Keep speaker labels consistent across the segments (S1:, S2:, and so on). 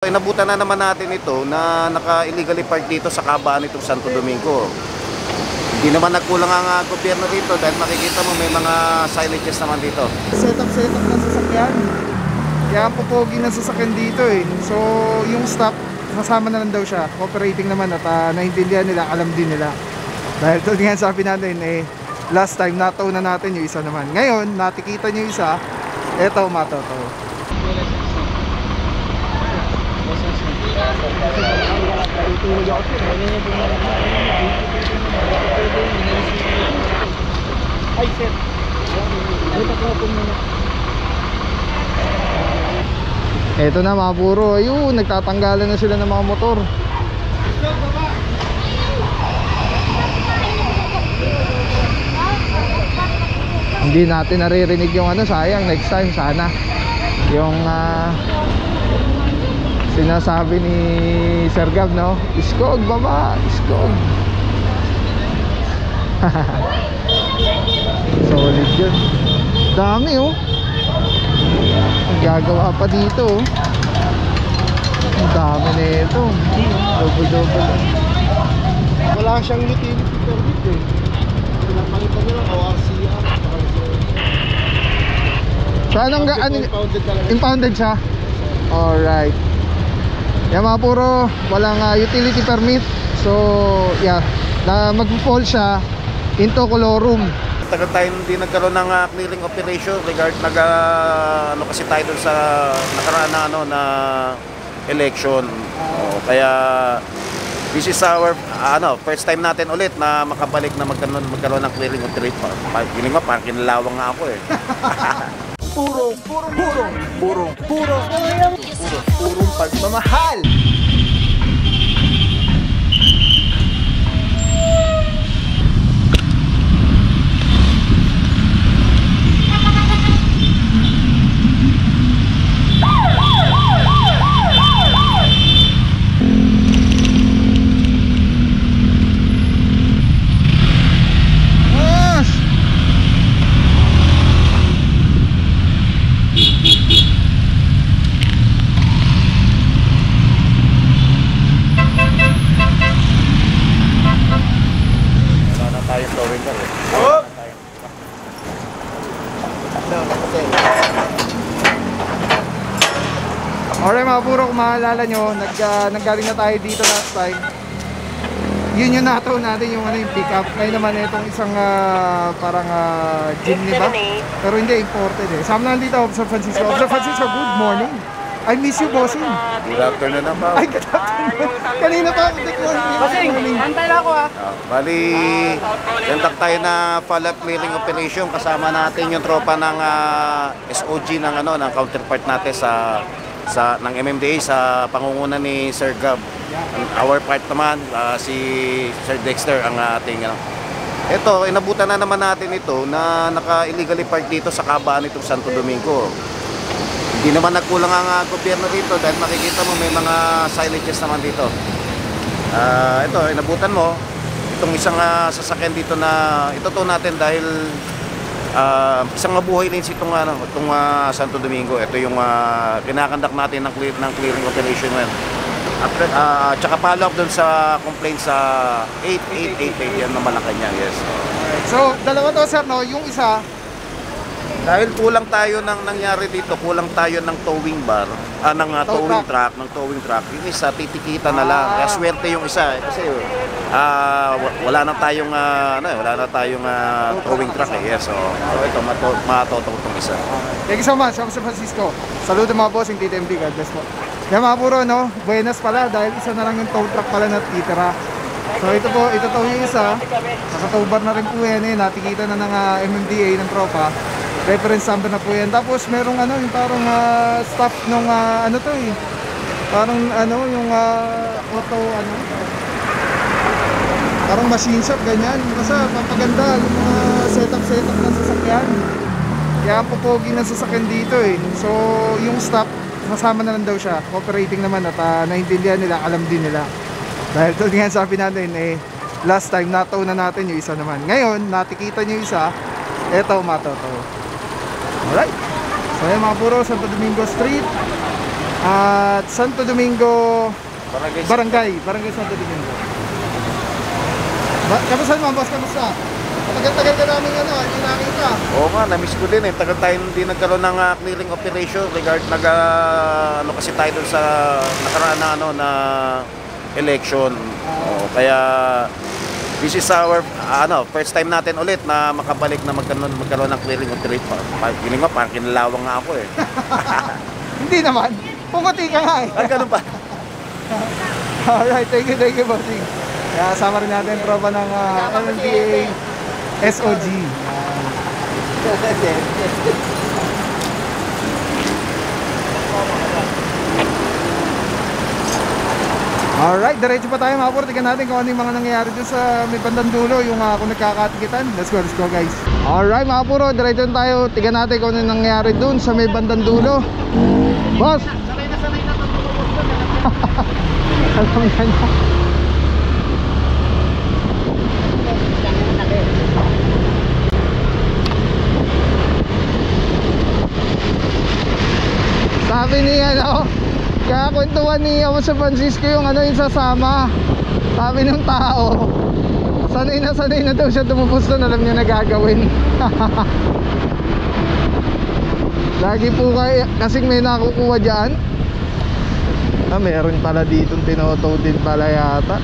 S1: Inabutan na naman natin ito na naka-illegally park dito sa kabaan itong Santo Domingo. Hindi naman nagkulang ang gobyerno rito dahil makikita mo may mga signages naman dito.
S2: Setup ng sasakyan. Kaya ang pupogi ng sasakyan dito eh. So yung stop, kasama na lang daw siya. Operating naman at naintindihan nila, alam din nila. Dahil ito nga sabi natin eh, last time nataw na natin yung isa naman. Ngayon, natikita nyo yung isa, eto matoto.
S3: Ay, sir.
S2: Eto na mga puro, ayun, nagtatanggalan na sila ng mga motor. Hindi natin naririnig yung ano, sayang, next time sana yung sinasabi ni Sir Gab, no? Iskog baba, iskog. Solid yun. Dami oh. Ang gagawa pa dito oh. Ang dami na ito. Double.
S3: Wala siyang utility permit eh. Pinapalitan nila ORCR.
S2: So anong impounded siya? Alright. Yan mga puro, walang utility permit. So yeah, na mag-fall siya into colorum.
S1: Tagal tayo hindi nagkaroon ng clearing operation regard ano kasi tayo dun sa nakaraan na na election. Kaya this is our first time natin ulit na makabalik na magkaroon ng clearing operation. Feeling mo parang kinalawang nga ako eh.
S3: Purong pagmamahal.
S2: Alright mga puro, kung maalala nyo, naggaling na tayo dito last time. Yun yung nataw natin yung yung pickup. Ngayon naman itong isang parang jeepney ba? Pero hindi, imported eh. Sama na dito, Officer Francisco. Officer Francisco, good morning. I miss you, bossing.
S1: Good afternoon na pa.
S2: Ay, good afternoon. Kanina pa ako, good morning.
S3: Bossing, antay na ako
S1: Bali, yantak tayo na follow-up clearing operation. Kasama natin yung tropa ng SOG ng counterpart natin ng MMDA sa pangunguna ni Sir Gab. Our part naman si Sir Dexter ang ating Ito, inabutan na naman natin ito na naka-illegally park dito sa kabaan itong Santo Domingo. Hindi naman nagkulang ang gobyerno rito dahil makikita mo may mga signages naman dito. Ito, inabutan mo itong isang sasakyan dito na ito natin dahil isang mabuhay din itong Santo Domingo. Ito yung kinakandak natin ng clearing operation ngayon. Tsaka follow up dun sa complaint sa 8888 yan na Malacanang, yes.
S2: So, dalawa to sir, no? Yung isa,
S1: dahil kulang tayo nangyari dito, kulang tayo ng towing bar, towing truck. Yung isa titikita na lang. Kaya swerte yung isa kasi wala na tayong towing truck eh. Yes, so ito matotong itong isa.
S2: Thank you so much, Officer Francisco. Saludo mga bossing, TTMD, God bless po. Yan mga puro, no? Buenas pala dahil isa na lang yung tow truck pala na titira. So ito yung isa. Nakatow bar na rin po yan eh. Natikita na ng MMDA ng tropa. Reference number na po yan. Tapos merong yung parang staff nung to eh. Parang yung auto parang machine shop ganyan. Kasi pampaganda yung mga setup ng sasakyan. Kaya ang pupogi ng sasakyan dito eh. So yung staff, kasama na lang daw siya. Operating naman at naintindihan nila, alam din nila. Dahil ito nga sabi natin eh, last time nataw na natin yung isa naman. Ngayon, natikita nyo yung isa, eto matoto. Alright. So yan mga puro, Santo Domingo Street. at Santo Domingo
S1: Barangay.
S2: Barangay Santo Domingo. Kamusta naman boss? Kamusta? Tagal-tagal ka namin hindi nakita.
S1: Oo nga, na-miss ko din eh. Tagal tayo hindi nagkaroon ng clearing operation regard ano kasi tayo dun sa nakaraan na na election. Kaya this is our first time natin ulit na makabalik na magkaroon ng clearing operation. Feeling mo parang kinalawang nga ako eh.
S2: Hindi naman. Pumuti ka nga eh.
S1: Ganun pa.
S2: Alright, thank you bossing. Kaya sama rin natin tropa ng MMDA SOG. Alright, diretso pa tayo mga puro. Tignan natin kung ano yung mga nangyayari dun sa may bandang dulo, yung kung nagkakatikitan. Let's go guys. Alright mga puro, diretso tayo. Tignan natin kung ano yung nangyayari dun sa may bandang dulo. Boss!
S3: Sanay na tutulog doon.
S2: Alam yan na. Sabi niya kaya kwentuhan ni Jose Francisco yung yung sasama. Sabi ng tao, sanay na daw siya tumupos doon, alam niya na gagawin. Lagi po kasing may nakukuha dyan. Meron pala ditong tinotow din pala yata.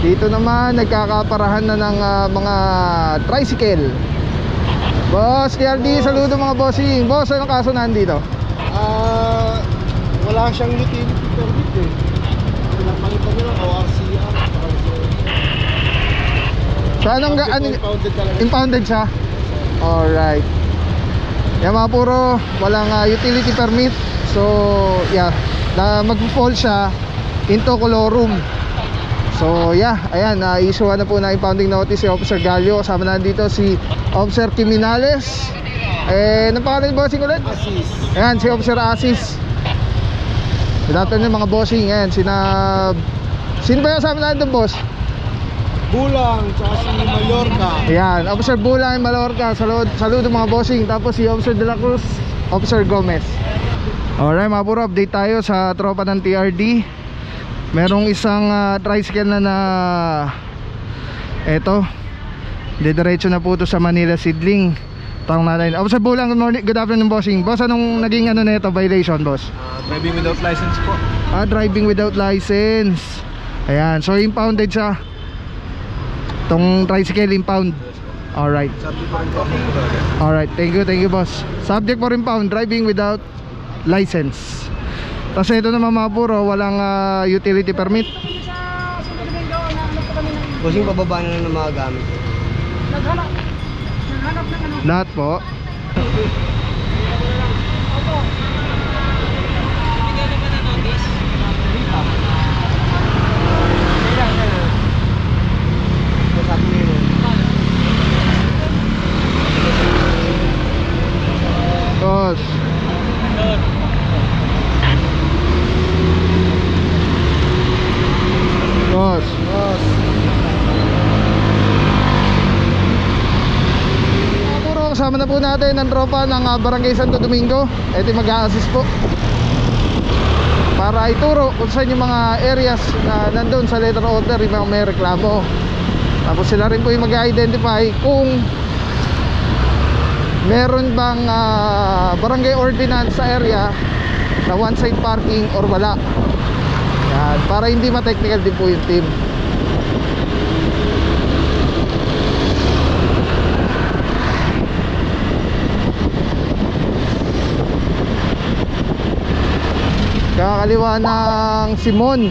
S2: Dito naman nagkakaparahan na ng mga tricycle. Boss, TRD, saludo mga bossing. Boss, anong kaso nandito?
S3: Wala siyang utility permit eh. Pinapalitan nila ORCR.
S2: So anong
S3: Impounded talaga.
S2: impounded siya? Alright. Yan mga puro, walang utility permit. So, yeah, mag-fall siya into colorum. So, yeah, ayan, issue na po na impounding notice si Officer Gallo. Kasama na dito si Officer Kiminales. Anong pangalan yung bossing ulit?
S3: Asis.
S2: Ayan, si Officer Asis. Dapat ng mga bossing. Ayan, sino ba yung kasama na doon, boss?
S3: Bulang, tsaka si Mallorca.
S2: Ayan, Officer Bulang and Mallorca. Saludo mga bossing. Tapos si Officer De La Cruz, Officer Gomez. Alright mga puro, update tayo sa tropa ng TRD. Merong isang tricycle na eto, didiretso na po ito sa Manila Sidling. Tanong natin, Officer Bulang, good morning, good afternoon bossing. Boss, anong naging nito violation, boss?
S3: Driving without license po.
S2: Driving without license. Ayan, so impounded siya. Itong tricycle impound. Alright. Alright, thank you boss. Subject for impound, driving without license. Tapos ito naman mga puro, walang utility permit.
S3: Bossing, pababa na ng mga gamit.
S4: Naghanap ng ano.
S2: Lahat po. Boss. Boss. Puro kasama na po natin ang tropa ng Barangay Santo Domingo. Ito mag-a-assist po para ituro kung saan yung mga areas na nandun sa letter order yung mga may reklamo. Tapos sila rin po yung mag-identify kung meron bang barangay ordinance sa area na one side parking or wala. Yan, para hindi ma-technical din po yung team. Kakaliwa ng Simon.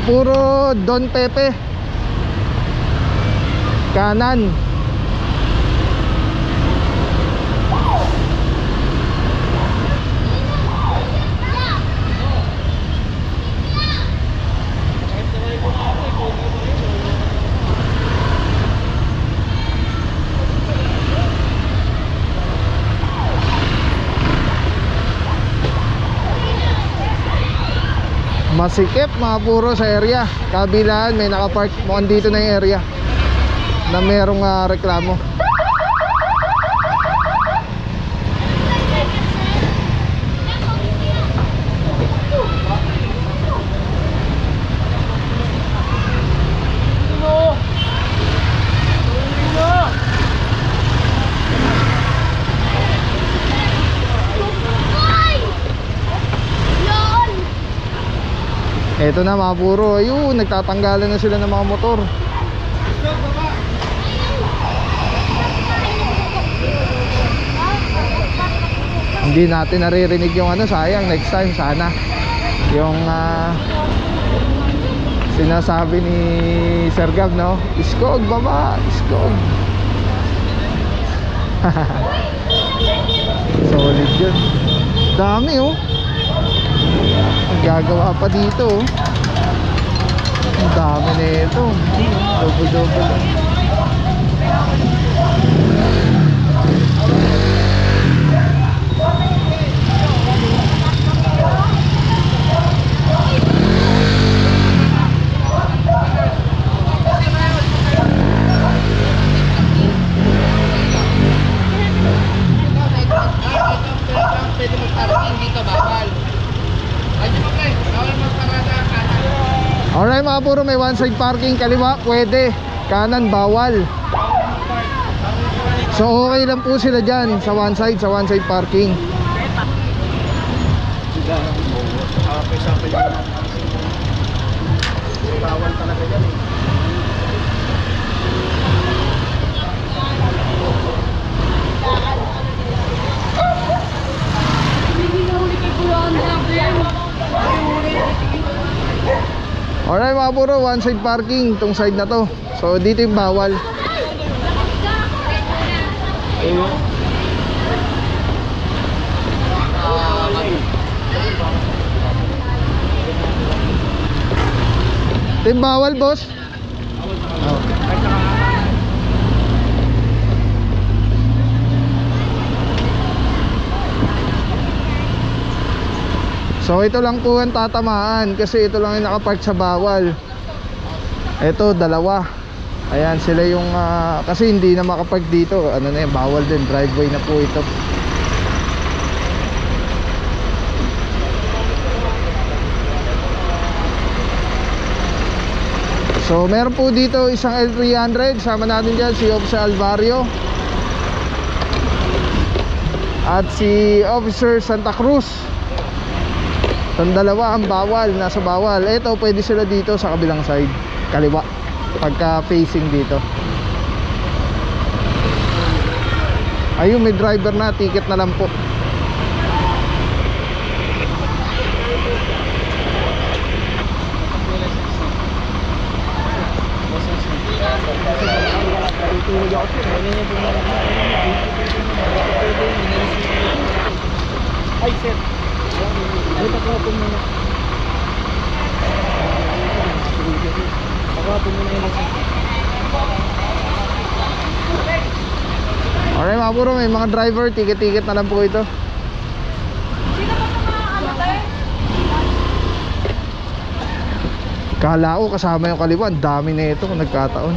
S2: Puro Don Pepe kanan. Masikip mga puro sa area. Kabilaan may nakapark. Mukhang dito na yung area na merong reklamo. Eto na mga puro, ayun, nagtatanggalan na sila ng mga motor. Hindi natin naririnig yung ano, sayang, next time sana. Yung sinasabi ni Sir Gab, no? Iskog, baba, iskog. Solid yun. Dami oh. Gagawa pa dito oh. Ang dami na ito. Double-double.
S3: Pwede mag-parking dito, bawal.
S2: Alright mga puro, may one side parking. Kaliwa pwede, kanan bawal. So okay lang po sila dyan sa one side parking.
S3: Bawal talaga dyan eh.
S2: Alright mga puro, one side parking tong side na to. So dito yung bawal. Ito yung bawal, boss. So ito lang po ang tatamaan kasi ito lang yung nakapark sa bawal. Ito dalawa. Ayan sila yung kasi hindi na makapark dito. Ano na yan, bawal din, driveway na po ito. So meron po dito isang L300. Sama natin dyan si Officer Alvario at si Officer Santa Cruz. Itong dalawa ang bawal, nasa bawal. Ito pwede sila dito sa kabilang side, kaliwa, pagka facing dito. Ayun, may driver na, ticket na lang po.
S3: Ay, sir. Ay, pagkakapon mo na. Pagkakapon mo na yun.
S2: Alright mga puro, may mga driver, ticket-ticket na lang po ito. Kala ko kasama yung kaliwa, ang dami na ito kung nagkataon.